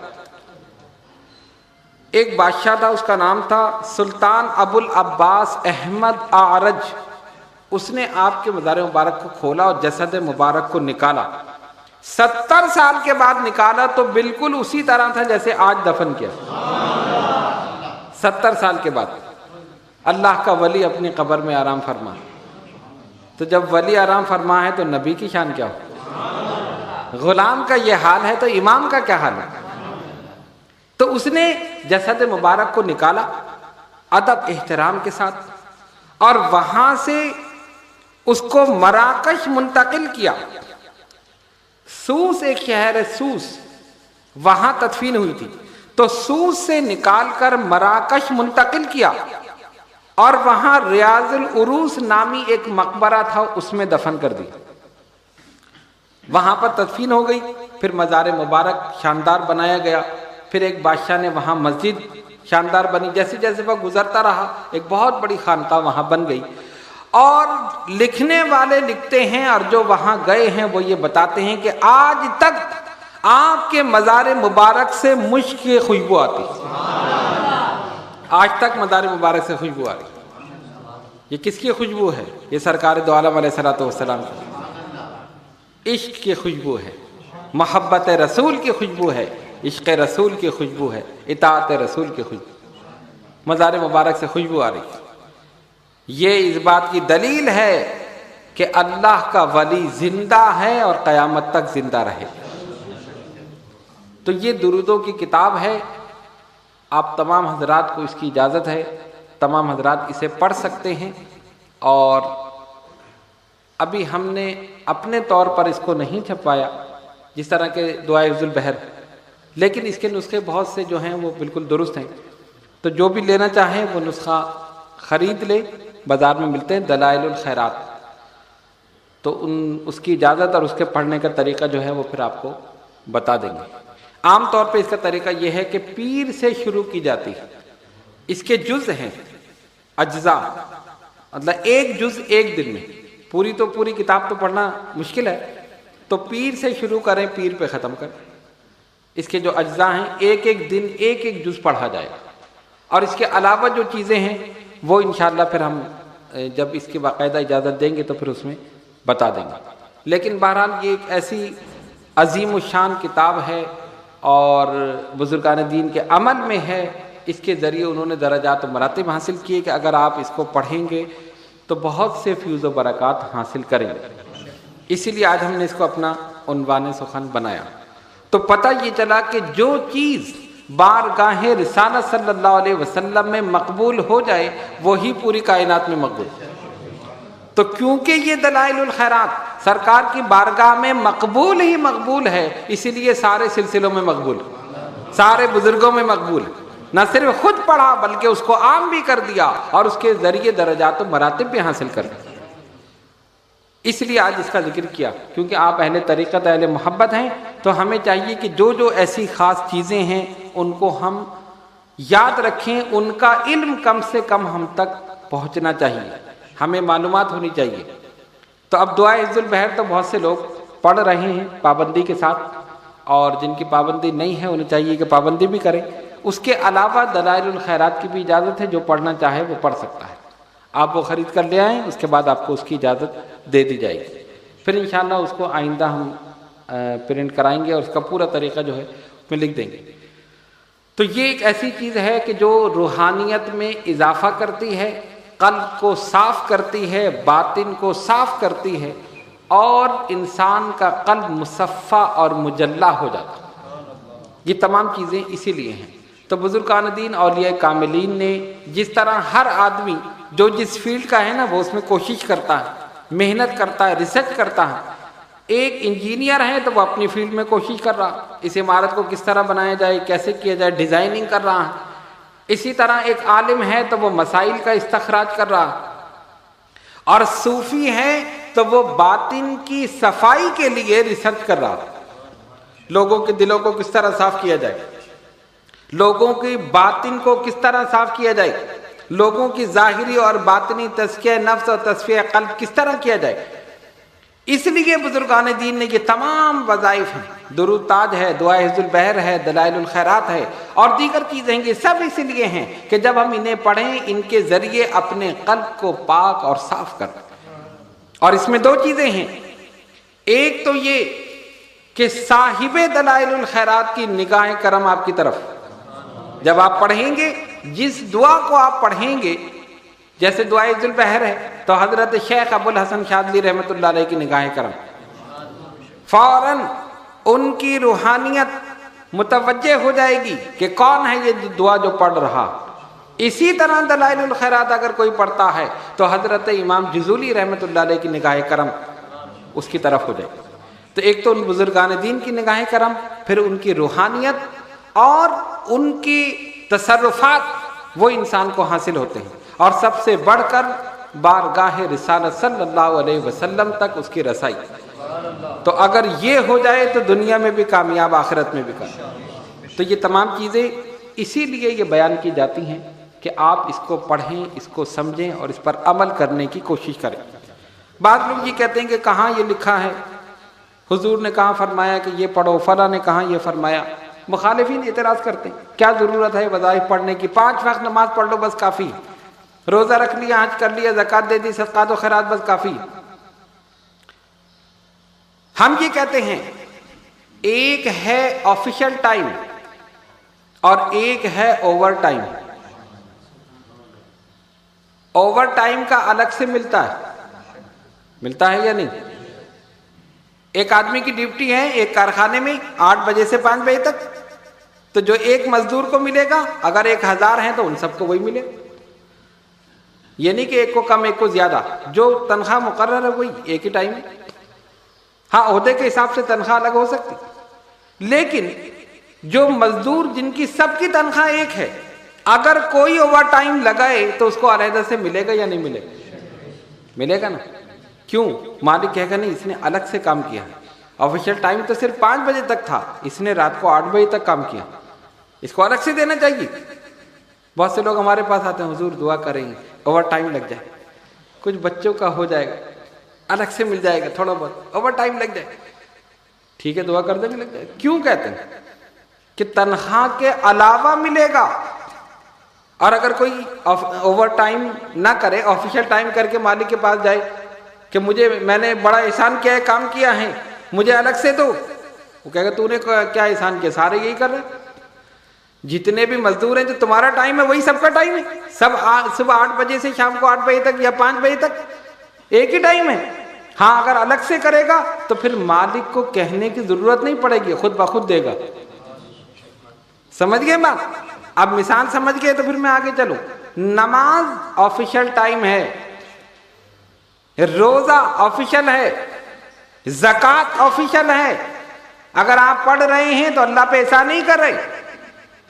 ایک بادشاہ تھا، اس کا نام تھا سلطان ابو العباس احمد اعرج، اس نے آپ کے مزار مبارک کو کھولا اور جسد مبارک کو نکالا۔ 70 سال کے بعد نکالا تو بالکل اسی طرح تھا جیسے آج دفن کیا۔ 70 سال کے بعد اللہ کا ولی اپنی قبر میں آرام فرما، تو جب ولی آرام فرما ہے تو نبی کی شان کیا ہو؟ غلام کا یہ حال ہے تو امام کا کیا حال ہے؟ تو اس نے جسد مبارک کو نکالا ادب احترام کے ساتھ، اور وہاں سے اس کو مراکش منتقل کیا۔ سوس ایک شہر ہے سوس، وہاں تدفین ہوئی تھی، تو سوس سے نکال کر مراکش منتقل کیا اور وہاں ریاض العروس نامی ایک مقبرہ تھا اس میں دفن کر دی، وہاں پر تدفین ہو گئی۔ پھر مزار مبارک شاندار بنایا گیا، پھر ایک بادشاہ نے وہاں مسجد شاندار بنی، جیسے جیسے وہ گزرتا رہا ایک بہت بڑی خانقاہ وہاں بن گئی۔ اور لکھنے والے لکھتے ہیں اور جو وہاں گئے ہیں وہ یہ بتاتے ہیں کہ آج تک آپ کے مزار مبارک سے مشک کی خوشبو آتی، آج تک مزار مبارک سے خوشبو آ رہی۔ یہ کس کی خوشبو ہے؟ یہ سرکار دو عالم علیہ الصلوۃ والسلام کی عشق کی خوشبو ہے، محبت رسول کی خوشبو ہے، عشق رسول کی خوشبو ہے، اطاعت رسول کی خوشبو، مزار مبارک سے خوشبو آ رہی ہے۔ یہ اس بات کی دلیل ہے کہ اللہ کا ولی زندہ ہے اور قیامت تک زندہ رہے۔ تو یہ درودوں کی کتاب ہے، آپ تمام حضرات کو اس کی اجازت ہے، تمام حضرات اسے پڑھ سکتے ہیں۔ اور ابھی ہم نے اپنے طور پر اس کو نہیں چھپوایا جس طرح کے دعائے حفظ البحر، لیکن اس کے نسخے بہت سے جو ہیں وہ بالکل درست ہیں، تو جو بھی لینا چاہیں وہ نسخہ خرید لے، بازار میں ملتے ہیں دلائل الخیرات، تو اس کی اجازت اور اس کے پڑھنے کا طریقہ جو ہے وہ پھر آپ کو بتا دیں گے۔ عام طور پہ اس کا طریقہ یہ ہے کہ پیر سے شروع کی جاتی ہے، اس کے جز ہیں اجزاء، مطلب ایک جز ایک دن میں، پوری تو پوری کتاب تو پڑھنا مشکل ہے، تو پیر سے شروع کریں پیر پہ ختم کریں۔ اس کے جو اجزاء ہیں ایک ایک دن ایک ایک جز پڑھا جائے، اور اس کے علاوہ جو چیزیں ہیں وہ انشاءاللہ پھر ہم جب اس کی باقاعدہ اجازت دیں گے تو پھر اس میں بتا دیں گے۔ لیکن بہرحال یہ ایک ایسی عظیم الشان کتاب ہے اور بزرگان دین کے عمل میں ہے، اس کے ذریعے انہوں نے درجات و مراتب حاصل کیے کہ اگر آپ اس کو پڑھیں گے تو بہت سے فیوز و برکات حاصل کریں گے۔ اسی لیے آج ہم نے اس کو اپنا عنوان سخن بنایا۔ تو پتہ یہ چلا کہ جو چیز بارگاہ رسالت صلی اللہ علیہ وسلم میں مقبول ہو جائے وہی پوری کائنات میں مقبول۔ تو کیونکہ یہ دلائل الخیرات سرکار کی بارگاہ میں مقبول ہی مقبول ہے، اسی لیے سارے سلسلوں میں مقبول، سارے بزرگوں میں مقبول، نہ صرف خود پڑھا بلکہ اس کو عام بھی کر دیا اور اس کے ذریعے درجات و مراتب بھی حاصل کر دیا۔ اس لیے آج اس کا ذکر کیا، کیونکہ آپ اہل طریقت اہل محبت ہیں، تو ہمیں چاہیے کہ جو جو ایسی خاص چیزیں ہیں ان کو ہم یاد رکھیں، ان کا علم کم سے کم ہم تک پہنچنا چاہیے، ہمیں معلومات ہونی چاہیے۔ تو اب دعائے حفظ البحر تو بہت سے لوگ پڑھ رہے ہیں پابندی کے ساتھ، اور جن کی پابندی نہیں ہے انہیں چاہیے کہ پابندی بھی کریں۔ اس کے علاوہ دلائل الخیرات کی بھی اجازت ہے، جو پڑھنا چاہے وہ پڑھ سکتا ہے، آپ وہ خرید کر لے آئیں، اس کے بعد آپ کو اس کی اجازت دے دی جائے گی۔ پھر انشاءاللہ اس کو آئندہ ہم پرنٹ کرائیں گے اور اس کا پورا طریقہ جو ہے اس میں لکھ دیں گے۔ تو یہ ایک ایسی چیز ہے کہ جو روحانیت میں اضافہ کرتی ہے، قلب کو صاف کرتی ہے، باطن کو صاف کرتی ہے، اور انسان کا قلب مصفا اور مجلہ ہو جاتا ہے۔ یہ تمام چیزیں اسی لیے ہیں۔ تو بزرگان دین اولیاء کاملین نے جس طرح ہر آدمی جو جس فیلڈ کا ہے نا وہ اس میں کوشش کرتا ہے، محنت کرتا ہے، ریسرچ کرتا ہے۔ ایک انجینئر ہے تو وہ اپنی فیلڈ میں کوشش کر رہا، اس عمارت کو کس طرح بنایا جائے، کیسے کیا جائے، ڈیزائننگ کر رہا ہے۔ اسی طرح ایک عالم ہے تو وہ مسائل کا استخراج کر رہا، اور صوفی ہے تو وہ باطن کی صفائی کے لیے ریسرچ کر رہا، لوگوں کے دلوں کو کس طرح صاف کیا جائے، لوگوں کی باطن کو کس طرح صاف کیا جائے، لوگوں کی ظاہری اور باطنی تزکیہ نفس اور تصفیہ قلب کس طرح کیا جائے۔ اس لیے بزرگان دین نے یہ تمام وظائف ہیں، درود تاج ہے، دعائے حفظ البحر ہے، دلائل الخیرات ہے، اور دیگر چیزیں ہیں، یہ سب اس لیے ہیں کہ جب ہم انہیں پڑھیں ان کے ذریعے اپنے قلب کو پاک اور صاف کریں۔ اور اس میں دو چیزیں ہیں، ایک تو یہ کہ صاحب دلائل الخیرات کی نگاہ کرم آپ کی طرف، جب آپ پڑھیں گے جس دعا کو آپ پڑھیں گے، جیسے دعائے حفظ البحر ہے تو حضرت شیخ ابو الحسن شاذلی رحمۃ اللہ علیہ کی نگاہ کرم، فوراً ان کی روحانیت متوجہ ہو جائے گی کہ کون ہے یہ دعا جو پڑھ رہا۔ اسی طرح دلائل الخیرات اگر کوئی پڑھتا ہے تو حضرت امام جزولی رحمۃ اللہ علیہ کی نگاہ کرم اس کی طرف ہو جائے گی۔ تو تو ایک تو ان بزرگان دین کی نگاہ کرم، پھر ان کی روحانیت اور ان کی تصرفات وہ انسان کو حاصل ہوتے ہیں، اور سب سے بڑھ کر بارگاہ رسالت صلی اللہ علیہ وسلم تک اس کی رسائی۔ تو اگر یہ ہو جائے تو دنیا میں بھی کامیاب، آخرت میں بھی کامیاب۔ تو یہ تمام چیزیں اسی لیے یہ بیان کی جاتی ہیں کہ آپ اس کو پڑھیں، اس کو سمجھیں اور اس پر عمل کرنے کی کوشش کریں۔ بعض لوگ یہ کہتے ہیں کہ کہاں یہ لکھا ہے، حضور نے کہاں فرمایا کہ یہ پڑھو، فلاں نے کہاں یہ فرمایا۔ مخالفین اعتراض کرتے ہیں کیا ضرورت ہے وظائف پڑھنے کی، 5 وقت نماز پڑھ لو بس کافی، روزہ رکھ لیا، حج کر لیا، زکوٰۃ دے دی، صدقات و خیرات بس کافی۔ ہم یہ کہتے ہیں ایک ہے آفیشل ٹائم اور ایک ہے اوور ٹائم۔ اوور ٹائم کا الگ سے ملتا ہے یا نہیں؟ ایک آدمی کی ڈیوٹی ہے ایک کارخانے میں 8 بجے سے 5 بجے تک، تو جو ایک مزدور کو ملے گا، اگر 1000 ہیں تو ان سب کو وہی ملے گا۔ یہ نہیں کہ ایک کو کم ایک کو زیادہ، جو تنخواہ مقرر ہے وہی ایک ہی ٹائم ہے۔ ہاں عہدے کے حساب سے تنخواہ الگ ہو سکتی، لیکن جو مزدور جن کی سب کی تنخواہ ایک ہے، اگر کوئی اوور ٹائم لگائے تو اس کو علیحدہ سے ملے گا یا نہیں ملے گا؟ ملے گا نا۔ کیوں؟ مالک کہے گا نہیں اس نے الگ سے کام کیا ہے، آفیشیل ٹائم تو صرف 5 بجے تک تھا، اس نے رات کو 8 بجے تک کام کیا، اس کو الگ سے دینا چاہیے۔ بہت سے لوگ ہمارے پاس آتے ہیں، حضور دعا کریں گے اوور ٹائم لگ جائے، کچھ بچوں کا ہو جائے گا، الگ سے مل جائے گا، تھوڑا بہت اوور ٹائم لگ جائے، ٹھیک ہے دعا کر دیں گے لگ جائے گا۔ کیوں کہتے ہیں کہ تنخواہ کے علاوہ ملے گا، اور اگر کوئی اوور ٹائم نہ کرے، آفیشیل ٹائم کر کے مالک کے پاس جائے کہ میں نے بڑا احسان کیا ہے، کام کیا ہے، مجھے الگ سے دو، وہ کہے گا تو نے کیا احسان کیا، سارے یہی کر رہے ہیں، جتنے بھی مزدور ہیں جو تمہارا ٹائم ہے وہی سب کا ٹائم ہے، سب صبح 8 بجے سے شام کو 8 بجے تک یا 5 بجے تک ایک ہی ٹائم ہے۔ ہاں اگر الگ سے کرے گا تو پھر مالک کو کہنے کی ضرورت نہیں پڑے گی، خود بخود دے گا۔ سمجھ گئے بات؟ اب مثال سمجھ گئے تو پھر میں آگے چلوں۔ نماز آفیشل ٹائم ہے، روزہ آفیشل ہے، زکوٰۃ آفیشل ہے۔ اگر آپ پڑھ رہے ہیں تو اللہ پہ احسان نہیں کر رہے،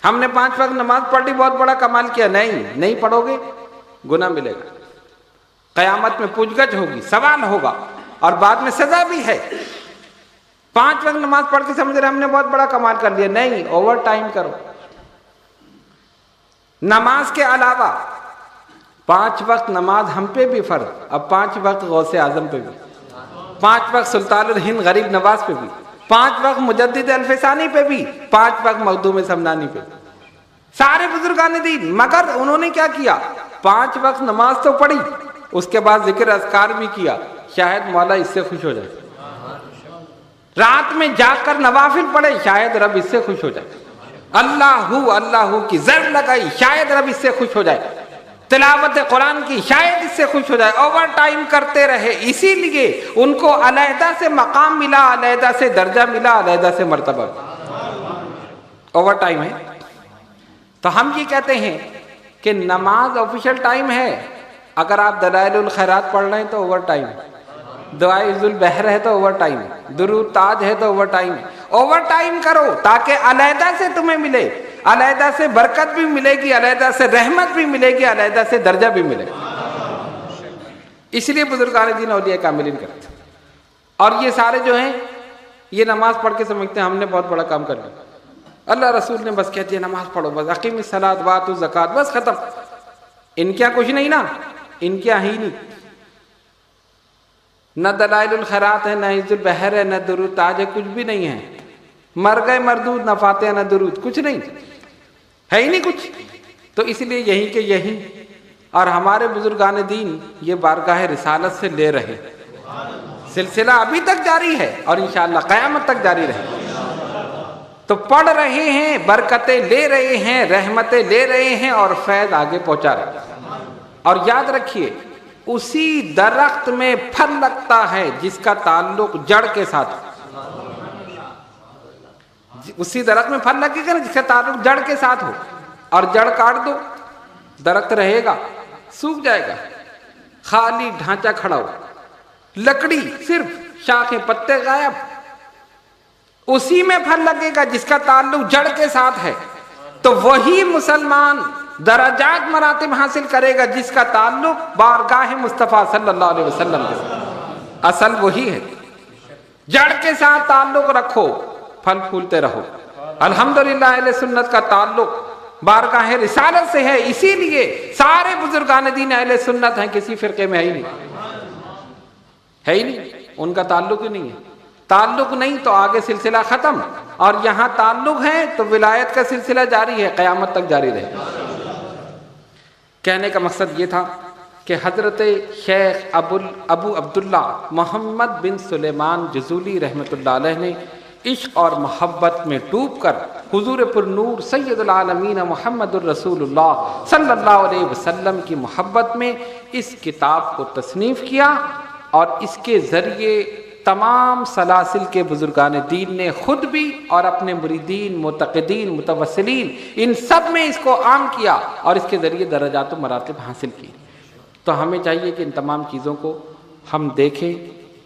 ہم نے 5 وقت نماز پڑھ لی بہت بڑا کمال کیا، نہیں پڑھو گے گناہ ملے گا، قیامت میں پوچھ گچھ ہوگی، سوال ہوگا، اور بعد میں سزا بھی ہے۔ 5 وقت نماز پڑھ کے سمجھ رہے ہم نے بہت بڑا کمال کر لیا، نہیں، اوور ٹائم کرو۔ نماز کے علاوہ 5 وقت نماز ہم پہ بھی فرض، اب 5 وقت غوث اعظم پہ بھی، 5 وقت سلطان الہند غریب نواز پہ بھی، 5 وقت مجدد الفسانی پہ بھی، 5 وقت مخدوم سمنانی پہ بھی، سارے بزرگان دین۔ مگر انہوں نے کیا کیا؟ 5 وقت نماز تو پڑھی، اس کے بعد ذکر اذکار بھی کیا، شاید مولا اس سے خوش ہو جائے۔ رات میں جاگ کر نوافل پڑھے، شاید رب اس سے خوش ہو جائے۔ اللہ کی زر لگائی، شاید رب اس سے خوش ہو جائے۔ تلاوت قرآن کی، شاید اس سے خوش ہو جائے۔ اوور ٹائم کرتے رہے، اسی لیے ان کو علیحدہ سے مقام ملا، علیحدہ سے درجہ ملا، علیحدہ سے مرتبہ۔ اوور ٹائم ہے۔ تو ہم یہ کہتے ہیں کہ نماز آفیشل ٹائم ہے، اگر آپ دلائل الخیرات پڑھ رہے ہیں تو اوور ٹائم ہے، دعائے عز البحر ہے تو اوور ٹائم ہے، درود تاج ہے تو اوور ٹائم ہے۔ اوور ٹائم کرو تاکہ علیحدہ سے تمہیں ملے، علیحدہ سے برکت بھی ملے گی، علیحدہ سے رحمت بھی ملے گی، علیحدہ سے درجہ بھی ملے گا۔ اس لیے بزرگان دین اولیاء کاملین کرتے ہیں۔ اور یہ سارے جو ہیں یہ نماز پڑھ کے سمجھتے ہیں ہم نے بہت بڑا کام کر لیا، اللہ رسول نے بس کہہ دیا نماز پڑھو، بس اقیم الصلاۃ وآتوا الزکوٰۃ، بس ختم۔ ان کیا کچھ نہیں نا، ان کیا ہی نہیں، نہ دلائل الخیرات ہے، نہ عز البحر ہے، نہ درود تاج ہے، کچھ بھی نہیں ہے۔ مر گئے مردود، نہ فاتحہ نہ درود، کچھ نہیں ہے، ہی نہیں کچھ۔ تو اس لیے یہی کہ یہی، اور ہمارے بزرگان دین یہ بارگاہ رسالت سے لے رہے، سلسلہ ابھی تک جاری ہے اور انشاءاللہ قیامت تک جاری رہے۔ تو پڑھ رہے ہیں، برکتیں لے رہے ہیں، رحمتیں لے رہے ہیں، اور فیض آگے پہنچا رہے ہیں۔ اور یاد رکھیے اسی درخت میں پھل لگتا ہے جس کا تعلق جڑ کے ساتھ، اسی درخت میں پھل لگے گا نا جس کا تعلق جڑ کے ساتھ ہو، اور جڑ کاٹ دو درخت رہے گا، سوکھ جائے گا، خالی ڈھانچہ کھڑا ہو، لکڑی صرف، شاخیں پتے غائب، اسی میں پھل لگے گا جس کا تعلق جڑ کے ساتھ ہے، تو وہی مسلمان درجات مراتب حاصل کرے گا جس کا تعلق بارگاہ مصطفیٰ صلی اللہ علیہ وسلم کے ساتھ۔ اصل وہی ہے، جڑ کے ساتھ تعلق رکھو، پھل پھولتے رہو۔ الحمدللہ اہل سنت کا تعلق بارگاہ رسالت سے ہے، اسی لیے سارے بزرگان دین اہل سنت ہیں، کسی فرقے میں ہے ہی نہیں، ان کا تعلق ہی نہیں ہے۔ تعلق نہیں تو آگے سلسلہ ختم، اور یہاں تعلق ہے تو ولایت کا سلسلہ جاری ہے، قیامت تک جاری رہے۔ کہنے کا مقصد یہ تھا کہ حضرت شیخ ابو عبداللہ محمد بن سلیمان جزولی رحمۃ اللہ علیہ نے عشق اور محبت میں ڈوب کر حضور پر نور سید العالمین محمد الرسول اللہ صلی اللہ علیہ وسلم کی محبت میں اس کتاب کو تصنیف کیا، اور اس کے ذریعے تمام سلاسل کے بزرگان دین نے خود بھی اور اپنے مریدین، معتقدین، متوسلین، ان سب میں اس کو عام کیا، اور اس کے ذریعے درجات و مراتب حاصل کی۔ تو ہمیں چاہیے کہ ان تمام چیزوں کو ہم دیکھیں،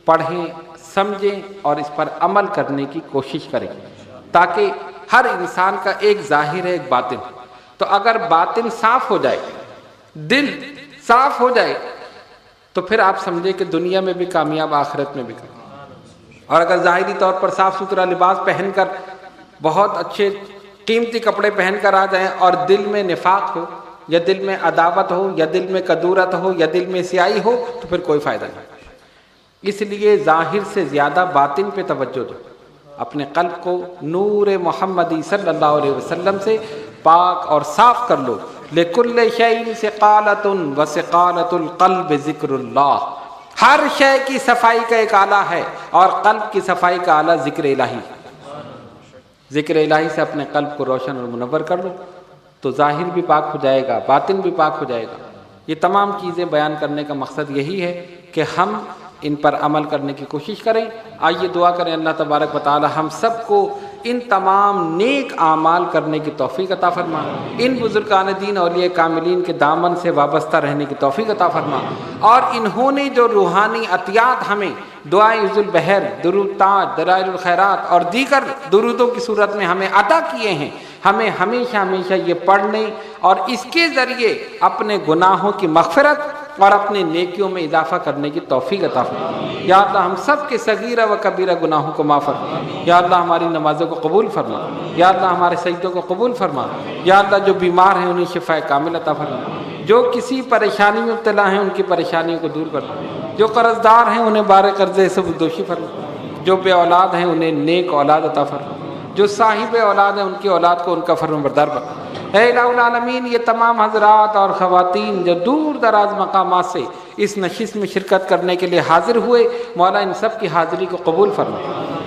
پڑھیں، سمجھیں اور اس پر عمل کرنے کی کوشش کریں، تاکہ ہر انسان کا ایک ظاہر ہے، ایک باطن۔ تو اگر باطن صاف ہو جائے، دل صاف ہو جائے، تو پھر آپ سمجھیں کہ دنیا میں بھی کامیاب، آخرت میں بھی کامیاب۔ اور اگر ظاہری طور پر صاف ستھرا لباس پہن کر، بہت اچھے قیمتی کپڑے پہن کر آ جائیں، اور دل میں نفاق ہو، یا دل میں عداوت ہو، یا دل میں کدورت ہو، یا دل میں سیاہی ہو، تو پھر کوئی فائدہ نہیں۔ اس لیے ظاہر سے زیادہ باطن پہ توجہ دو، اپنے قلب کو نور محمدی صلی اللہ علیہ وسلم سے پاک اور صاف کر لو۔ لِكُلِّ شَيْءٍ سِقَالَةٌ وَسِقَالَةُ الْقَلْبِ ذِكْرُ اللَّهِ، ہر شے کی صفائی کا ایک آلہ ہے، اور قلب کی صفائی کا آلہ ذکر الہی۔ ذکر الہی سے اپنے قلب کو روشن اور منور کر لو، تو ظاہر بھی پاک ہو جائے گا، باطن بھی پاک ہو جائے گا۔ یہ تمام چیزیں بیان کرنے کا مقصد یہی ہے کہ ہم ان پر عمل کرنے کی کوشش کریں۔ آئیے دعا کریں اللہ تبارک و تعالی ہم سب کو ان تمام نیک اعمال کرنے کی توفیق عطا فرما، ان بزرگان دین اولیاء کاملین کے دامن سے وابستہ رہنے کی توفیق عطا فرما، اور انہوں نے جو روحانی عطیات ہمیں دعائے عز البحر، درود تاج، دلائل الخیرات اور دیگر درودوں کی صورت میں ہمیں عطا کیے ہیں، ہمیں ہمیشہ ہمیشہ یہ پڑھنے اور اس کے ذریعے اپنے گناہوں کی مغفرت اور اپنے نیکیوں میں اضافہ کرنے کی توفیق عطا فرما۔ یا اللہ ہم سب کے صغیرہ و کبیرہ گناہوں کو معاف فرما، یا اللہ ہماری نمازوں کو قبول فرما، یا اللہ ہمارے سجدوں کو قبول فرما، یا اللہ جو بیمار ہیں انہیں شفاء کامل عطا فرما، جو کسی پریشانی میں مبتلا ہیں ان کی پریشانیوں کو دور فرما، جو قرض دار ہیں انہیں بار قرضے سے دوشی فرما، جو بے اولاد ہیں انہیں نیک اولاد عطا فرما، جو صاحب اولاد ہیں ان کی اولاد کو ان کا فرما بردار بنا۔ اے الہ العالمین، یہ تمام حضرات اور خواتین جو دور دراز مقامات سے اس نشست میں شرکت کرنے کے لیے حاضر ہوئے، مولا ان سب کی حاضری کو قبول فرما،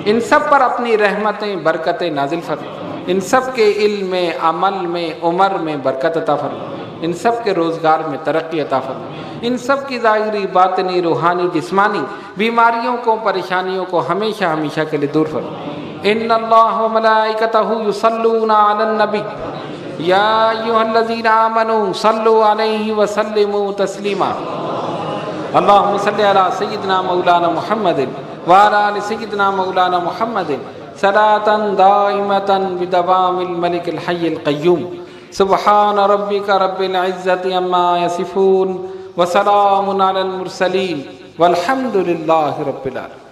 ان سب پر اپنی رحمتیں برکتیں نازل فرما، ان سب کے علم میں، عمل میں، عمر میں برکت عطا فرما، ان سب کے روزگار میں ترقی عطا فرما، ان سب کی ظاہری، باطنی، روحانی، جسمانی بیماریوں کو، پریشانیوں کو ہمیشہ ہمیشہ کے لیے دور فرما۔ ان اللہ و ملائکتہ یصلون علی النبی یا ایھا الذین آمنوا صلوا علیہ وسلموا تسلیما۔ اللہم صل علی سیدنا مولانا محمد وعلی آل سیدنا مولانا محمد صلاۃ دائمۃ بدوام الملک الحی القیوم۔ سبحان ربک رب العزۃ عما یصفون وسلام علی المرسلین والحمد للہ رب العالمین۔